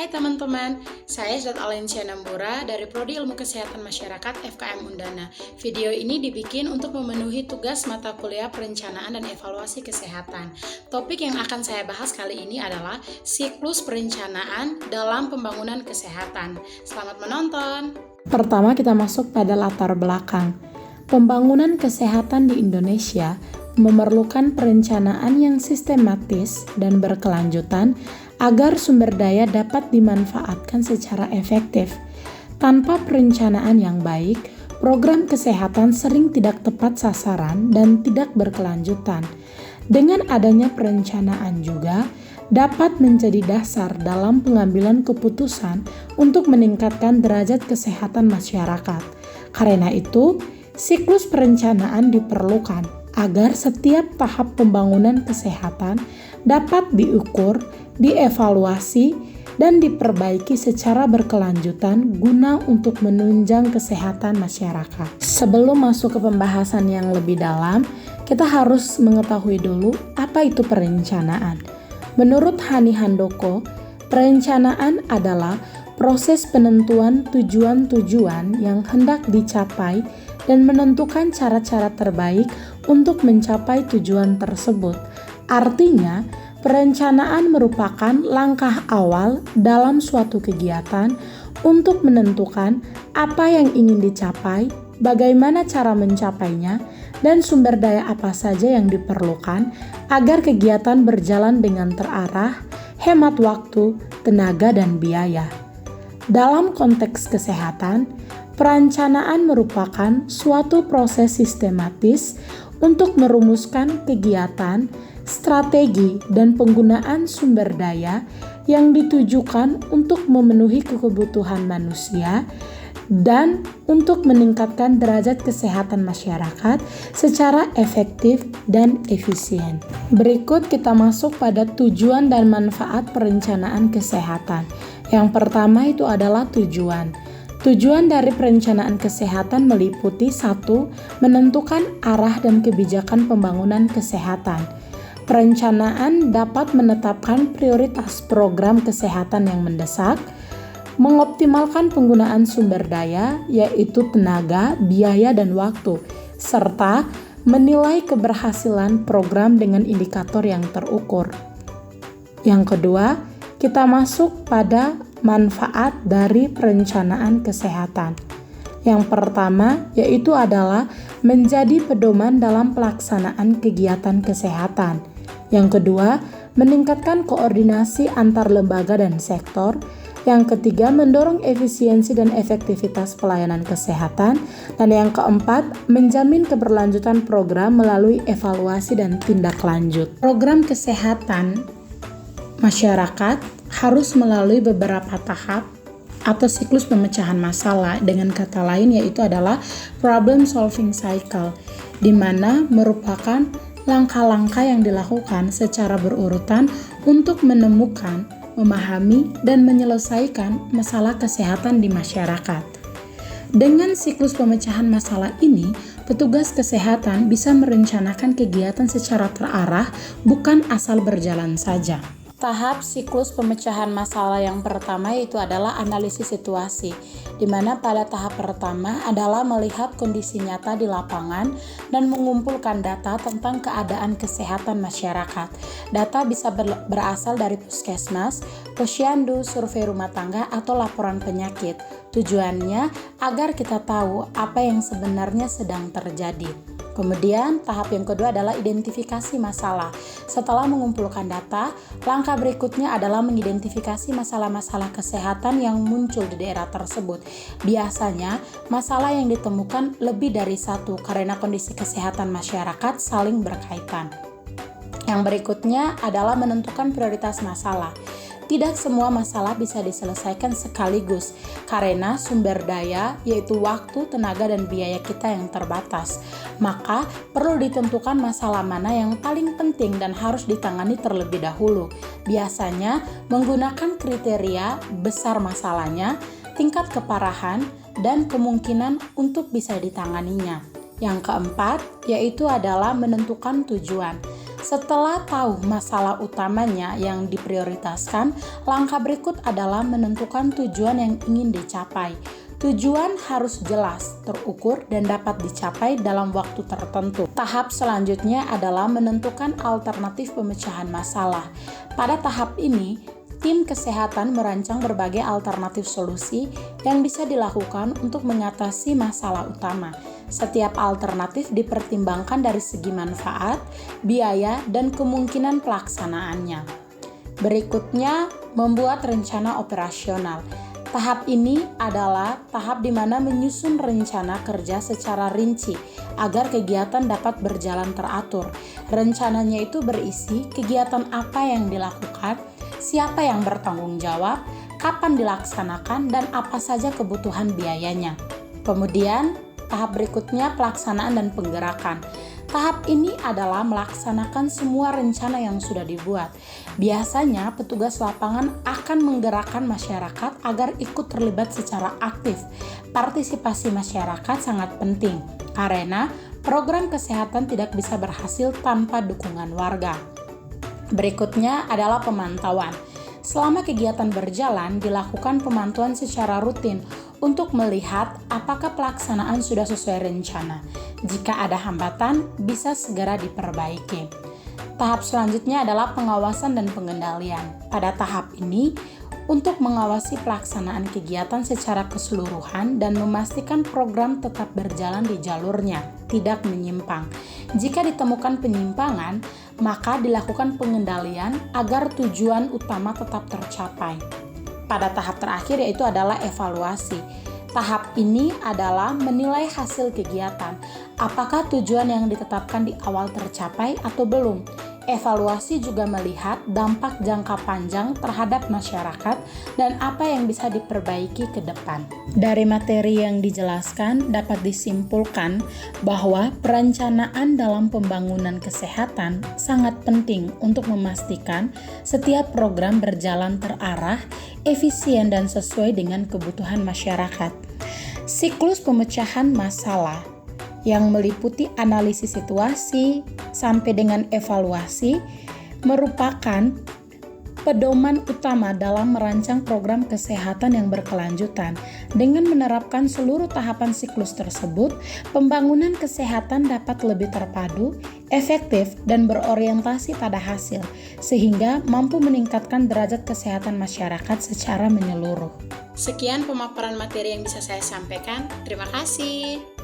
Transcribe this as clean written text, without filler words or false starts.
Hai teman-teman, saya Zat Alensia Nambura dari Prodi Ilmu Kesehatan Masyarakat FKM Undana. Video ini dibikin untuk memenuhi tugas mata kuliah perencanaan dan evaluasi kesehatan. Topik yang akan saya bahas kali ini adalah siklus perencanaan dalam pembangunan kesehatan. Selamat menonton! Pertama kita masuk pada latar belakang. Pembangunan kesehatan di Indonesia memerlukan perencanaan yang sistematis dan berkelanjutan agar sumber daya dapat dimanfaatkan secara efektif. Tanpa perencanaan yang baik, program kesehatan sering tidak tepat sasaran dan tidak berkelanjutan. Dengan adanya perencanaan juga dapat menjadi dasar dalam pengambilan keputusan untuk meningkatkan derajat kesehatan masyarakat. Karena itu, siklus perencanaan diperlukan agar setiap tahap pembangunan kesehatan dapat diukur, dievaluasi, dan diperbaiki secara berkelanjutan guna untuk menunjang kesehatan masyarakat. Sebelum masuk ke pembahasan yang lebih dalam, kita harus mengetahui dulu apa itu perencanaan. Menurut Hani Handoko, perencanaan adalah proses penentuan tujuan-tujuan yang hendak dicapai dan menentukan cara-cara terbaik untuk mencapai tujuan tersebut. Artinya, perencanaan merupakan langkah awal dalam suatu kegiatan untuk menentukan apa yang ingin dicapai, bagaimana cara mencapainya, dan sumber daya apa saja yang diperlukan agar kegiatan berjalan dengan terarah, hemat waktu, tenaga, dan biaya. Dalam konteks kesehatan, perencanaan merupakan suatu proses sistematis untuk merumuskan kegiatan, strategi, dan penggunaan sumber daya yang ditujukan untuk memenuhi kebutuhan manusia dan untuk meningkatkan derajat kesehatan masyarakat secara efektif dan efisien. Berikut kita masuk pada tujuan dan manfaat perencanaan kesehatan. Yang pertama itu adalah tujuan. Tujuan dari perencanaan kesehatan meliputi 1. Menentukan arah dan kebijakan pembangunan kesehatan. Perencanaan dapat menetapkan prioritas program kesehatan yang mendesak, mengoptimalkan penggunaan sumber daya, yaitu tenaga, biaya, dan waktu, serta menilai keberhasilan program dengan indikator yang terukur. Yang kedua, kita masuk pada manfaat dari perencanaan kesehatan. Yang pertama yaitu adalah menjadi pedoman dalam pelaksanaan kegiatan kesehatan. Yang kedua, meningkatkan koordinasi antar lembaga dan sektor. Yang ketiga, mendorong efisiensi dan efektivitas pelayanan kesehatan. Dan yang keempat, menjamin keberlanjutan program melalui evaluasi dan tindak lanjut. Program kesehatan masyarakat harus melalui beberapa tahap atau siklus pemecahan masalah, dengan kata lain yaitu adalah problem solving cycle, di mana merupakan langkah-langkah yang dilakukan secara berurutan untuk menemukan, memahami, dan menyelesaikan masalah kesehatan di masyarakat. Dengan siklus pemecahan masalah ini, petugas kesehatan bisa merencanakan kegiatan secara terarah, bukan asal berjalan saja. Tahap siklus pemecahan masalah yang pertama yaitu adalah analisis situasi, di mana pada tahap pertama adalah melihat kondisi nyata di lapangan dan mengumpulkan data tentang keadaan kesehatan masyarakat. Data bisa berasal dari puskesmas, posyandu, survei rumah tangga, atau laporan penyakit. Tujuannya agar kita tahu apa yang sebenarnya sedang terjadi. Kemudian tahap yang kedua adalah identifikasi masalah. Setelah mengumpulkan data, langkah berikutnya adalah mengidentifikasi masalah-masalah kesehatan yang muncul di daerah tersebut. Biasanya, masalah yang ditemukan lebih dari satu karena kondisi kesehatan masyarakat saling berkaitan. Yang berikutnya adalah menentukan prioritas masalah. Tidak semua masalah bisa diselesaikan sekaligus karena sumber daya, yaitu waktu, tenaga, dan biaya kita yang terbatas. Maka perlu ditentukan masalah mana yang paling penting dan harus ditangani terlebih dahulu. Biasanya menggunakan kriteria besar masalahnya, tingkat keparahan, dan kemungkinan untuk bisa ditanganinya. Yang keempat yaitu adalah menentukan tujuan. Setelah tahu masalah utamanya yang diprioritaskan, langkah berikut adalah menentukan tujuan yang ingin dicapai. Tujuan harus jelas, terukur, dan dapat dicapai dalam waktu tertentu. Tahap selanjutnya adalah menentukan alternatif pemecahan masalah. Pada tahap ini, tim kesehatan merancang berbagai alternatif solusi yang bisa dilakukan untuk mengatasi masalah utama. Setiap alternatif dipertimbangkan dari segi manfaat, biaya, dan kemungkinan pelaksanaannya. Berikutnya, membuat rencana operasional. Tahap ini adalah tahap di mana menyusun rencana kerja secara rinci agar kegiatan dapat berjalan teratur. Rencananya itu berisi kegiatan apa yang dilakukan, siapa yang bertanggung jawab, kapan dilaksanakan, dan apa saja kebutuhan biayanya. Kemudian, tahap berikutnya pelaksanaan dan penggerakan. Tahap ini adalah melaksanakan semua rencana yang sudah dibuat. Biasanya, petugas lapangan akan menggerakkan masyarakat agar ikut terlibat secara aktif. Partisipasi masyarakat sangat penting, karena program kesehatan tidak bisa berhasil tanpa dukungan warga. Berikutnya adalah pemantauan. Selama kegiatan berjalan, dilakukan pemantauan secara rutin untuk melihat apakah pelaksanaan sudah sesuai rencana. Jika ada hambatan, bisa segera diperbaiki. Tahap selanjutnya adalah pengawasan dan pengendalian. Pada tahap ini, untuk mengawasi pelaksanaan kegiatan secara keseluruhan dan memastikan program tetap berjalan di jalurnya, tidak menyimpang. Jika ditemukan penyimpangan, maka dilakukan pengendalian agar tujuan utama tetap tercapai. Pada tahap terakhir yaitu adalah evaluasi. Tahap ini adalah menilai hasil kegiatan, apakah tujuan yang ditetapkan di awal tercapai atau belum. Evaluasi juga melihat dampak jangka panjang terhadap masyarakat dan apa yang bisa diperbaiki ke depan. Dari materi yang dijelaskan dapat disimpulkan bahwa perencanaan dalam pembangunan kesehatan sangat penting untuk memastikan setiap program berjalan terarah, efisien, dan sesuai dengan kebutuhan masyarakat. Siklus pemecahan masalah yang meliputi analisis situasi sampai dengan evaluasi merupakan pedoman utama dalam merancang program kesehatan yang berkelanjutan. Dengan menerapkan seluruh tahapan siklus tersebut, pembangunan kesehatan dapat lebih terpadu, efektif, dan berorientasi pada hasil, sehingga mampu meningkatkan derajat kesehatan masyarakat secara menyeluruh. Sekian pemaparan materi yang bisa saya sampaikan. Terima kasih.